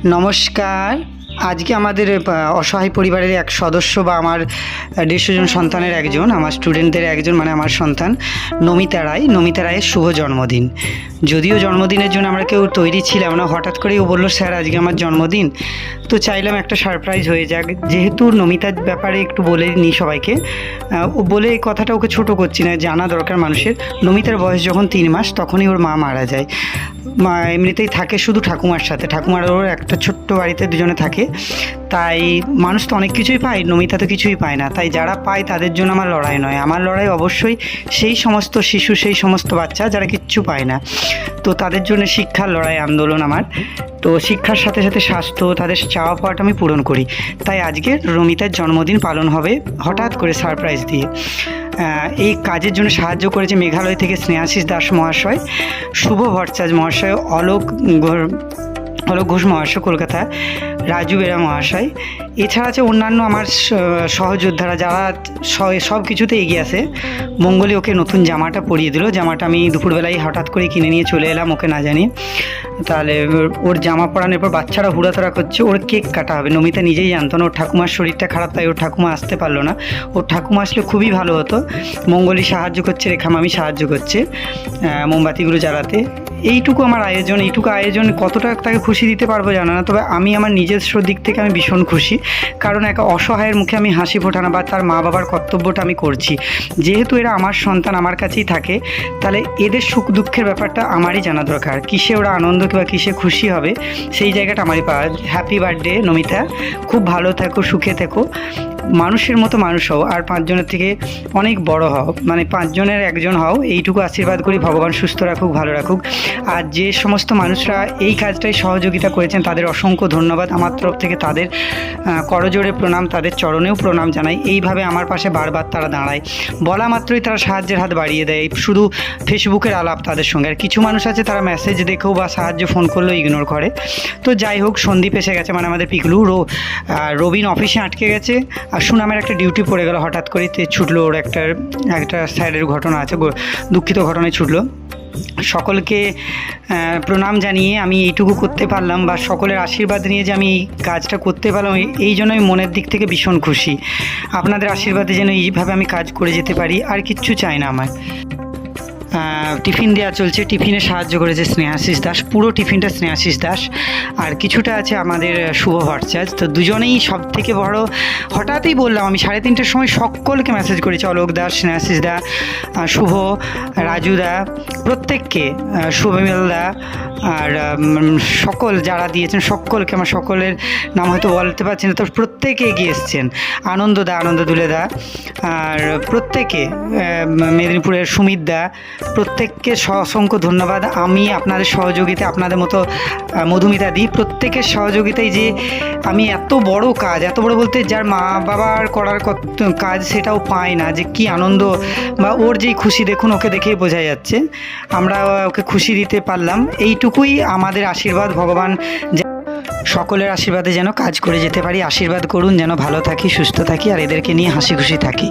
নমস্কার। আজকে আমাদের অসহায় পরিবারের এক সদস্য বা আমার 150 জন সন্তানের একজন, আমার স্টুডেন্টদের একজন, মানে আমার সন্তান নমিতা রায়ের শুভ জন্মদিন। যদিও জন্মদিনের জন্য আমরা কেউ তৈরি ছিলাম না, হঠাৎ করেই ও বললো স্যার আজকে আমার জন্মদিন, তো চাইলাম একটা সারপ্রাইজ হয়ে যাক। যেহেতু নমিতার ব্যাপারে একটু বলে নিই সবাইকে, ও বলে এই কথাটা ওকে ছোটো করছি না, জানা দরকার মানুষের। নমিতার বয়স যখন 3 মাস তখনই ওর মা মারা যায়। মা এমনিতেই থাকে শুধু ঠাকুমার সাথে, ঠাকুমার ওর একটা ছোট্ট বাড়িতে দুজনে থাকে। তাই মানুষ তো অনেক কিছুই পায়, নমিতা তো কিছুই পায় না। তাই যারা পায় তাদের জন্য আমার লড়াই নয়, আমার লড়াই অবশ্যই সেই সমস্ত শিশু, সেই সমস্ত বাচ্চা যারা কিচ্ছু পায় না। তো তাদের জন্য শিক্ষার লড়াই, আন্দোলন আমার। তো শিক্ষার সাথে সাথে স্বাস্থ্য, তাদের চাওয়া পাওয়াটা আমি পূরণ করি। তাই আজকে নমিতার জন্মদিন পালন হবে হঠাৎ করে সারপ্রাইজ দিয়ে। এই কাজের জন্য সাহায্য করেছে মেঘালয় থেকে স্নেহাশিস দাস মহাশয়, শুভ ভট্টাচার্য মহাশয়, অলোক ঘোষ মহাশয় কলকাতা, রাজু বেরা মহাশয়। এছাড়া আছে অন্যান্য আমার সহযোদ্ধারা, যারা সব কিছুতে এগিয়ে আসে। মঙ্গলি ওকে নতুন জামাটা পরিয়ে দিল, জামাটা আমি দুপুরবেলায় হঠাৎ করে কিনে নিয়ে চলে এলাম ওকে না জানিয়ে। তাহলে ওর জামা পরানোর পর বাচ্চারা হুড়াতাড়া করছে, ওর কেক কাটা হবে। নমিতা নিজেই জানতো না, ওর ঠাকুমার শরীরটা খারাপ, তাই ওর ঠাকুমা আসতে পারলো না। ওর ঠাকুমা আসলে খুবই ভালো হতো। মঙ্গলি সাহায্য করছে, রেখা মামি সাহায্য করছে মোমবাতিগুলো জ্বালাতে। এইটুকু আমার আয়োজন, এইটুকু আয়োজন কতটা তাকে খুশি দিতে পারবো জানা না, তবে আমি আমার নিজস্ব দিক থেকে আমি ভীষণ খুশি। কারণ এক অসহায়ের মুখে আমি হাসি ফোটানো বা তার মা বাবার কর্তব্যটা আমি করছি। যেহেতু এরা আমার সন্তান, আমার কাছেই থাকে, তাহলে এদের সুখ দুঃখের ব্যাপারটা আমারই জানা দরকার। কিসে ওরা আনন্দ কিংবা কিসে খুশি হবে সেই জায়গাটা আমারই পাওয়া। হ্যাপি বার্থডে নমিতা, খুব ভালো থেকো, সুখে থেকো, মানুষের মতো মানুষ হও, আর 5 জনের থেকে অনেক বড় হও, মানে 5 জনের একজন হও, এইটুকু আশীর্বাদ করি। ভগবান সুস্থ রাখুক, ভালো রাখুক। আর যে সমস্ত মানুষরা এই কাজটায় সহযোগিতা করেছেন তাদের অসংখ্য ধন্যবাদ আমার তরফ থেকে। তাদের করজোড়ে প্রণাম, তাদের চরণেও প্রণাম জানাই। এইভাবে আমার পাশে বারবার তারা দাঁড়ায়, বলা মাত্রই তারা সাহায্যের হাত বাড়িয়ে দেয়। শুধু ফেসবুকের আলাপ তাদের সঙ্গে, আর কিছু মানুষ আছে তারা মেসেজ দেখেও বা সাহায্য ফোন করলেও ইগনোর করে। তো যাই হোক, সন্দীপ এসে গেছে, মানে আমাদের পিকলু। রবিন অফিসে আটকে গেছে, আর সুনামের একটা ডিউটি পড়ে গেল হঠাৎ করে, ছুটলো। ওর একটা স্যারের ঘটনা আছে, দুঃখিত ঘটনায় ছুটলো। সকলকে প্রণাম জানিয়ে আমি এইটুকু করতে পারলাম, বা সকলের আশীর্বাদ নিয়ে যে আমি এই কাজটা করতে পারলাম, এই জন্য আমি মনের দিক থেকে ভীষণ খুশি। আপনাদের আশীর্বাদে যেন এইভাবে আমি কাজ করে যেতে পারি, আর কিচ্ছু চাই না আমার। টিফিন দেওয়া চলছে, টিফিনে সাহায্য করেছে স্নেহাশিস দাস, পুরো টিফিনটা স্নেহাশিস দাস, আর কিছুটা আছে আমাদের শুভ ভট্টাচার্য। তো দুজনেই সব থেকে বড়। হঠাৎই বললাম, আমি 3:30টার সময় সকলকে মেসেজ করেছি, অলোক দাস, স্নেহাশিস দা, শুভ, রাজু দা, প্রত্যেককে, শুভমিল দা, আর সকল যারা দিয়েছেন সকলকে, আমার সকলের নাম হয়তো বলতে পারছি না, তো প্রত্যেকে এগিয়ে এসছেন। আনন্দ দুলে দা, আর প্রত্যেকে, মেদিনীপুরের সুমিত দা, প্রত্যেককে অসংখ্য ধন্যবাদ। আমি আপনাদের সহযোগিতা, আপনাদের মতো মধুমিতা দি, প্রত্যেকের সহযোগিতায় যে আমি এত বড় কাজ, এত বড় বলতে যার মা বাবার করার কাজ সেটাও পায় না, যে কি আনন্দ বা ওর যেই খুশি, দেখুন ওকে দেখেই বোঝা যাচ্ছে। আমরা ওকে খুশি দিতে পারলাম, এইটুকুই আমাদের আশীর্বাদ। ভগবান সকলের আশীর্বাদে যেন কাজ করে যেতে পারি। আশীর্বাদ করুন যেন ভালো থাকি, সুস্থ থাকি, আর এদেরকে নিয়ে হাসি খুশি থাকি।